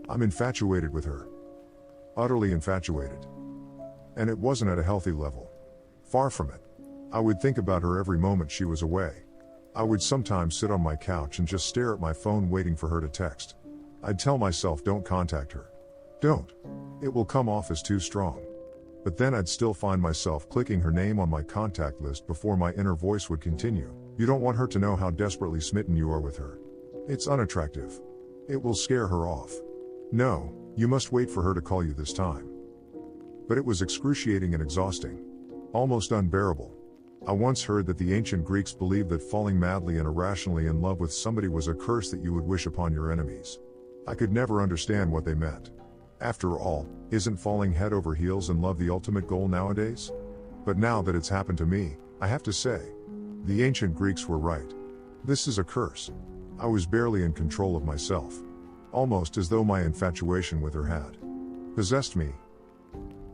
I'm infatuated with her. Utterly infatuated. And it wasn't at a healthy level. Far from it. I would think about her every moment she was away. I would sometimes sit on my couch and just stare at my phone waiting for her to text. I'd tell myself, don't contact her. Don't. It will come off as too strong. But then I'd still find myself clicking her name on my contact list before my inner voice would continue. You don't want her to know how desperately smitten you are with her. It's unattractive. It will scare her off. No, you must wait for her to call you this time. But it was excruciating and exhausting. Almost unbearable. I once heard that the ancient Greeks believed that falling madly and irrationally in love with somebody was a curse that you would wish upon your enemies. I could never understand what they meant. After all, isn't falling head over heels in love the ultimate goal nowadays? But now that it's happened to me, I have to say, the ancient Greeks were right. This is a curse. I was barely in control of myself. Almost as though my infatuation with her had possessed me.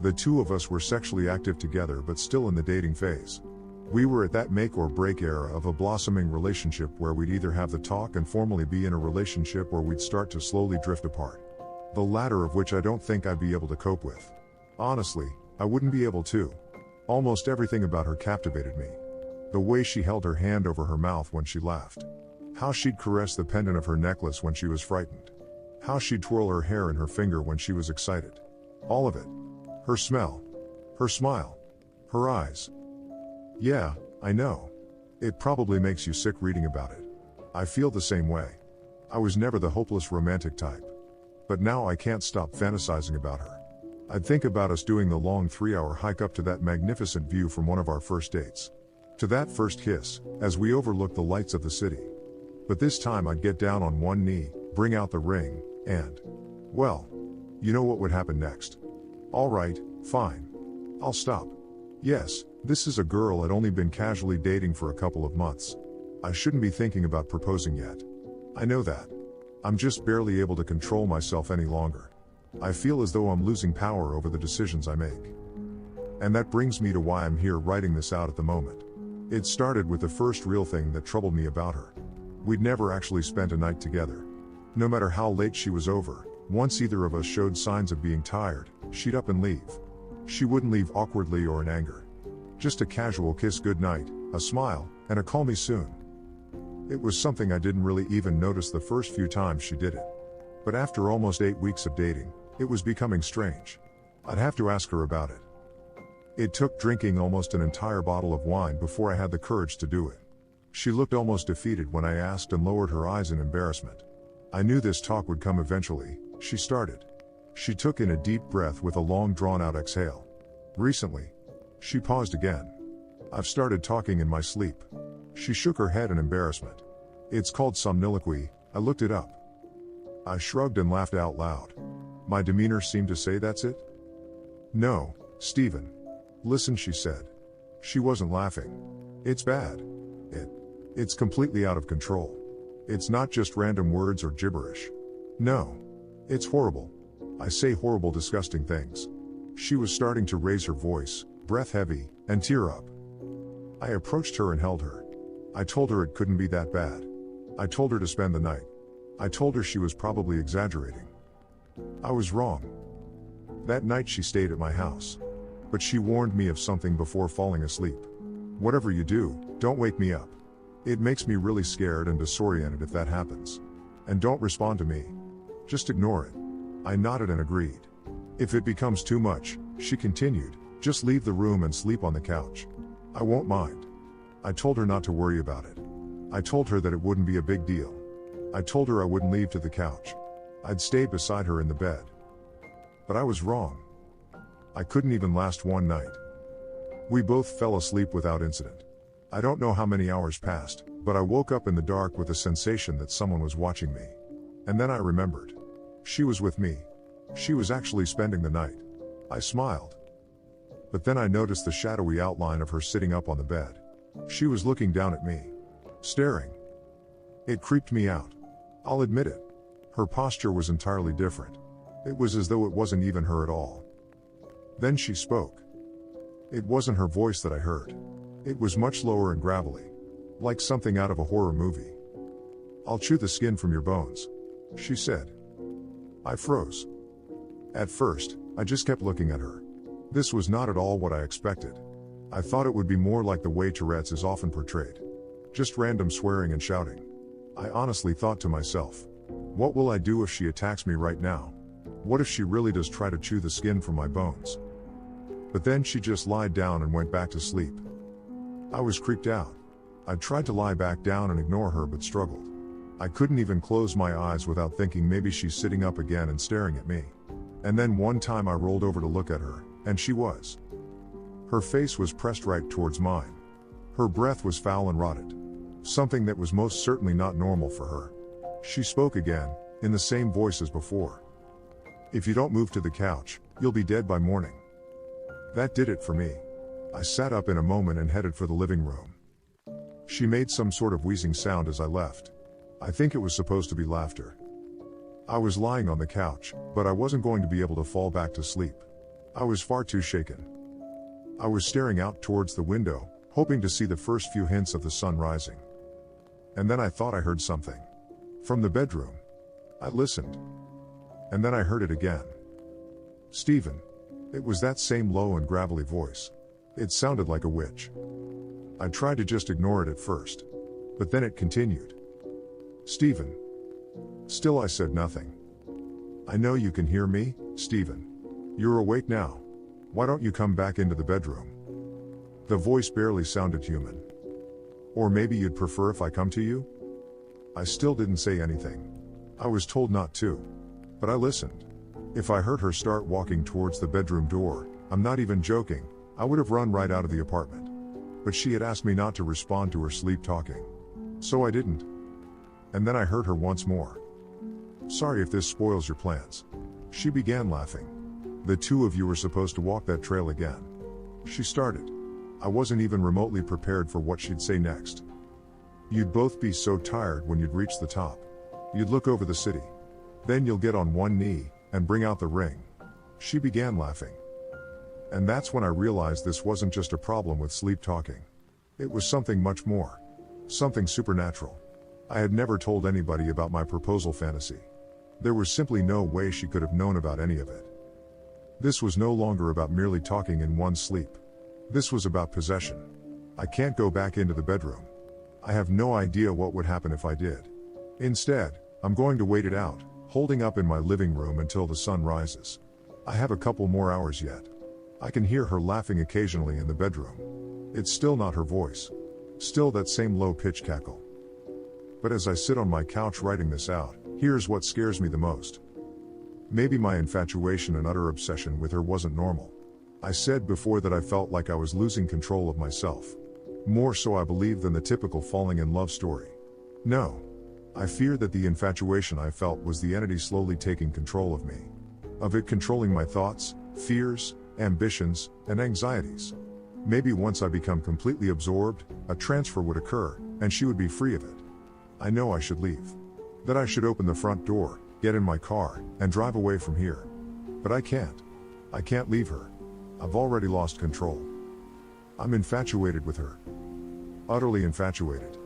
The two of us were sexually active together but still in the dating phase. We were at that make or break era of a blossoming relationship where we'd either have the talk and formally be in a relationship or we'd start to slowly drift apart. The latter of which I don't think I'd be able to cope with. Honestly, I wouldn't be able to. Almost everything about her captivated me. The way she held her hand over her mouth when she laughed. How she'd caress the pendant of her necklace when she was frightened. How she'd twirl her hair in her finger when she was excited. All of it. Her smell. Her smile. Her eyes. Yeah, I know. It probably makes you sick reading about it. I feel the same way. I was never the hopeless romantic type. But now I can't stop fantasizing about her. I'd think about us doing the long 3-hour hike up to that magnificent view from one of our first dates. To that first kiss, as we overlooked the lights of the city. But this time I'd get down on one knee, bring out the ring, and, well, you know what would happen next. Alright, fine. I'll stop. Yes, this is a girl I'd only been casually dating for a couple of months. I shouldn't be thinking about proposing yet. I know that. I'm just barely able to control myself any longer. I feel as though I'm losing power over the decisions I make. And that brings me to why I'm here writing this out at the moment. It started with the first real thing that troubled me about her. We'd never actually spent a night together. No matter how late she was over, once either of us showed signs of being tired, she'd up and leave. She wouldn't leave awkwardly or in anger. Just a casual kiss goodnight, a smile, and a call me soon. It was something I didn't really even notice the first few times she did it. But after almost 8 weeks of dating, it was becoming strange. I'd have to ask her about it. It took drinking almost an entire bottle of wine before I had the courage to do it. She looked almost defeated when I asked and lowered her eyes in embarrassment. I knew this talk would come eventually, she started. She took in a deep breath with a long drawn-out exhale. Recently. She paused again. I've started talking in my sleep. She shook her head in embarrassment. It's called somniloquy, I looked it up. I shrugged and laughed out loud. My demeanor seemed to say that's it? No, Stephen. Listen, she said. She wasn't laughing. It's bad. It's completely out of control. It's not just random words or gibberish. No. It's horrible. I say horrible, disgusting things. She was starting to raise her voice, breath heavy, and tear up. I approached her and held her. I told her it couldn't be that bad. I told her to spend the night. I told her she was probably exaggerating. I was wrong. That night she stayed at my house. But she warned me of something before falling asleep. Whatever you do, don't wake me up. It makes me really scared and disoriented if that happens. And don't respond to me. Just ignore it. I nodded and agreed. If it becomes too much, she continued, just leave the room and sleep on the couch. I won't mind. I told her not to worry about it. I told her that it wouldn't be a big deal. I told her I wouldn't leave to the couch. I'd stay beside her in the bed. But I was wrong. I couldn't even last one night. We both fell asleep without incident. I don't know how many hours passed, but I woke up in the dark with a sensation that someone was watching me. And then I remembered. She was with me. She was actually spending the night. I smiled. But then I noticed the shadowy outline of her sitting up on the bed. She was looking down at me. Staring. It creeped me out. I'll admit it. Her posture was entirely different. It was as though it wasn't even her at all. Then she spoke. It wasn't her voice that I heard. It was much lower and gravelly. Like something out of a horror movie. I'll chew the skin from your bones, she said. I froze. At first, I just kept looking at her. This was not at all what I expected. I thought it would be more like the way Tourette's is often portrayed. Just random swearing and shouting. I honestly thought to myself, what will I do if she attacks me right now? What if she really does try to chew the skin from my bones? But then she just lied down and went back to sleep. I was creeped out. I tried to lie back down and ignore her but struggled. I couldn't even close my eyes without thinking maybe she's sitting up again and staring at me. And then one time I rolled over to look at her, and she was. Her face was pressed right towards mine. Her breath was foul and rotted. Something that was most certainly not normal for her. She spoke again, in the same voice as before. If you don't move to the couch, you'll be dead by morning. That did it for me. I sat up in a moment and headed for the living room. She made some sort of wheezing sound as I left. I think it was supposed to be laughter. I was lying on the couch, but I wasn't going to be able to fall back to sleep. I was far too shaken. I was staring out towards the window, hoping to see the first few hints of the sun rising. And then I thought I heard something. From the bedroom. I listened. And then I heard it again. Stephen. It was that same low and gravelly voice. It sounded like a witch. I tried to just ignore it at first. But then it continued. Stephen. Still I said nothing. I know you can hear me, Stephen. You're awake now. Why don't you come back into the bedroom? The voice barely sounded human. Or maybe you'd prefer if I come to you? I still didn't say anything. I was told not to. But I listened. If I heard her start walking towards the bedroom door, I'm not even joking, I would have run right out of the apartment. But she had asked me not to respond to her sleep talking. So I didn't. And then I heard her once more. Sorry if this spoils your plans. She began laughing. The two of you were supposed to walk that trail again. She started. I wasn't even remotely prepared for what she'd say next. You'd both be so tired when you'd reach the top. You'd look over the city. Then you'll get on one knee and bring out the ring. She began laughing. And that's when I realized this wasn't just a problem with sleep talking. It was something much more. Something supernatural. I had never told anybody about my proposal fantasy. There was simply no way she could have known about any of it. This was no longer about merely talking in one's sleep. This was about possession. I can't go back into the bedroom. I have no idea what would happen if I did. Instead, I'm going to wait it out, holding up in my living room until the sun rises. I have a couple more hours yet. I can hear her laughing occasionally in the bedroom. It's still not her voice. Still that same low-pitched cackle. But as I sit on my couch writing this out, here's what scares me the most. Maybe my infatuation and utter obsession with her wasn't normal. I said before that I felt like I was losing control of myself. More so I believe than the typical falling in love story. No. I fear that the infatuation I felt was the entity slowly taking control of me. Of it controlling my thoughts, fears, ambitions, and anxieties. Maybe once I become completely absorbed, a transfer would occur, and she would be free of it. I know I should leave. That I should open the front door, get in my car, and drive away from here. But I can't. I can't leave her. I've already lost control. I'm infatuated with her. Utterly infatuated.